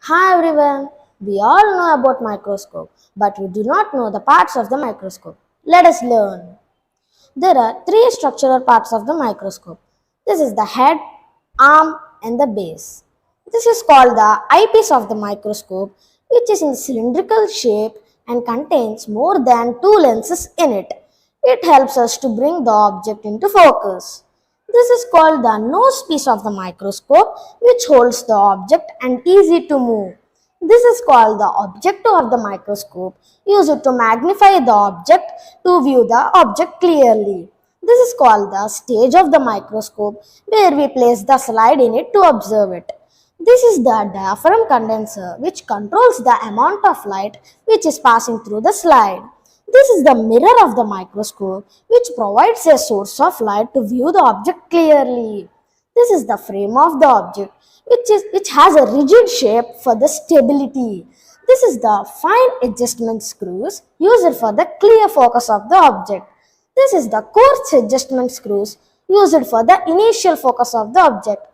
Hi everyone. We all know about microscope, but we do not know the parts of the microscope. Let us learn. There are three structural parts of the microscope. This is the head, arm, and the base. This is called the eyepiece of the microscope, which is in cylindrical shape and contains more than two lenses in it. It helps us to bring the object into focus. This is called the nose piece of the microscope, which holds the object and easy to move. This is called the objective of the microscope, used to magnify the object to view the object clearly. This is called the stage of the microscope, where we place the slide in it to observe it. This is the diaphragm condenser, which controls the amount of light which is passing through the slide. This is the mirror of the microscope, which provides a source of light to view the object clearly. This is the frame of the object, which has a rigid shape for the stability. This is the fine adjustment screws used for the clear focus of the object. This is the coarse adjustment screws used for the initial focus of the object.